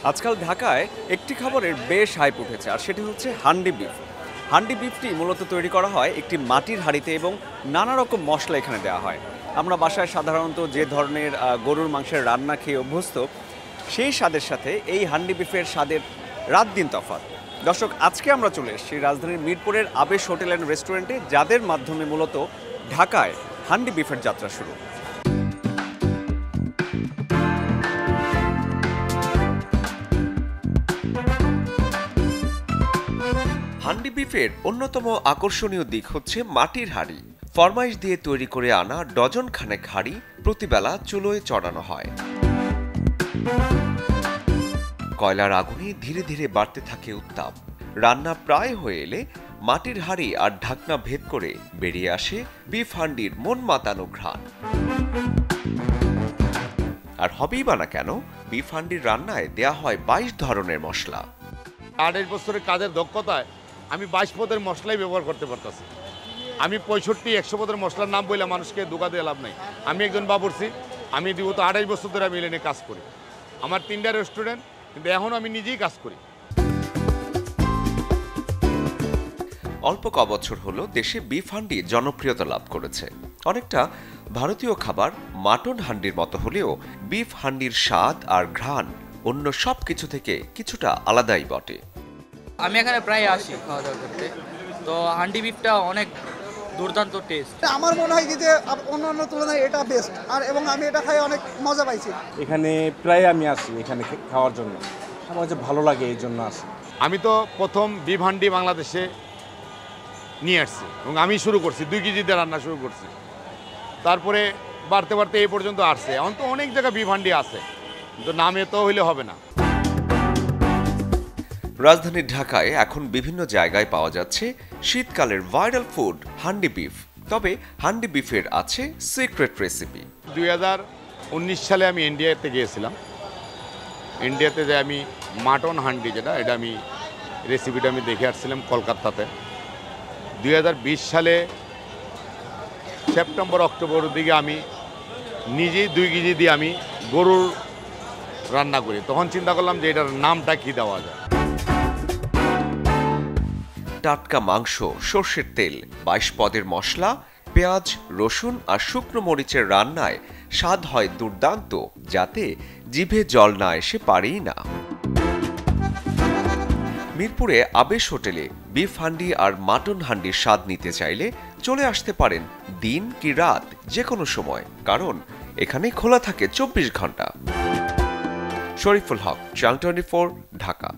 আজকাল ঢাকায় একটি খাবারের বেশ হাইপ উঠেছে, আর সেটি হচ্ছে হান্ডি বিফ। হান্ডি বিফটি মূলত তৈরি করা হয় একটি মাটির হাঁড়িতে এবং নানা রকম মশলা এখানে দেওয়া হয়। আমরা বাসায় সাধারণত যে ধরনের গরুর মাংসের রান্না খেয়ে অভ্যস্ত, সেই স্বাদের সাথে এই হান্ডি বিফের স্বাদের রাত দিন তফাৎ। দর্শক, আজকে আমরা চলে এসেছি রাজধানীর মিরপুরের আবেশ হোটেল অ্যান্ড রেস্টুরেন্টে, যাদের মাধ্যমে মূলত ঢাকায় হান্ডি বিফের যাত্রা শুরু। হান্ডি বিফের অন্যতম আকর্ষণীয় দিক হচ্ছে মাটির হাঁড়ি। ফরমাইশ দিয়ে তৈরি করে আনা ডজন খানেক হাঁড়ি প্রতিবেলা চুলোয় চড়ানো হয়। কয়লার আগুনে ধীরে ধীরে বাড়তে থাকে উত্তাপ। রান্না প্রায় হয়ে এলে মাটির হাঁড়ি আর ঢাকনা ভেদ করে বেরিয়ে আসে বিফ হান্ডির মন মাতানো ঘ্রাণ। আর হবেই বা না কেন, বিফ হান্ডির রান্নায় দেয়া হয় 22 ধরনের মশলা। 28 বছরের কাজের দক্ষতায় আমি 22 পদের মশলাই ব্যবহার করতে পারতেছি। আমি 65-100 পদের মশলার নাম বললে মানুষকে ধোঁকা দিয়ে লাভ নাই। আমি একজন বাবুর্চি, আমি বিগত 28 বছর ধরে আমি এলেনে কাজ করি। আমার 3টা রেস্টুরেন্ট, কিন্তু এখন আমি নিজেই কাজ করি। অল্প কবছর হলো দেশে বিফ হান্ডি জনপ্রিয়তা লাভ করেছে। অনেকটা ভারতীয় খাবার মাটন হান্ডির মতো হলেও বিফ হান্ডির স্বাদ আর ঘ্রাণ অন্য সব কিছু থেকে কিছুটা আলাদাই বটে। আমি এখানে প্রায় আসি খাওয়া দাওয়া করতে, তো হান্ডি বিফটা অনেক দুর্দান্ত টেস্ট। আমার মনে হয় যে অন্যান্য তুলনায় এটা বেস্ট, আর এবং আমি এটা খাই অনেক মজা পাইছি। এখানে প্রায় আমি আসি এখানে খাওয়ার জন্য, আমার যে ভালো লাগে এই জন্য আসি। আমি তো প্রথম বিফ হান্ডি বাংলাদেশে নিয়ে আসছি এবং আমি শুরু করছি 2 কেজিতে রান্না শুরু করছি। তারপরে বাড়তে বাড়তে এই পর্যন্ত আসছে। এখন তো অনেক জায়গায় বিফ হান্ডি আছে, কিন্তু নামে তো হইলে হবে না। রাজধানীর ঢাকায় এখন বিভিন্ন জায়গায় পাওয়া যাচ্ছে শীতকালের ভাইরাল ফুড হান্ডি বিফ। তবে হান্ডি বিফের আছে সিক্রেট রেসিপি। 2019 সালে আমি ইন্ডিয়াতে গিয়েছিলাম। ইন্ডিয়াতে যে আমি মাটন হান্ডি এটা আমি রেসিপিটা আমি দেখে আসছিলাম কলকাতাতে। 2020 সালে সেপ্টেম্বর অক্টোবরের দিকে আমি নিজেই 2 কেজি দিয়ে আমি গরুর রান্না করি। তখন চিন্তা করলাম যে এটার নামটা কি দেওয়া যায়। টাটকা মাংস, সর্ষের তেল, 22 পদের মশলা, পেঁয়াজ, রসুন আর শুকনো মরিচের রান্নায় স্বাদ হয় দুর্দান্ত, যাতে জিভে জল না এসে পারেই না। মিরপুরে আবেশ হোটেলে বিফ হান্ডি আর মাটন হান্ডির স্বাদ নিতে চাইলে চলে আসতে পারেন দিন কি রাত, যে কোনো সময়, কারণ এখানে খোলা থাকে 24 ঘন্টা। শরীফুল হক, চ্যানেল 24, ঢাকা।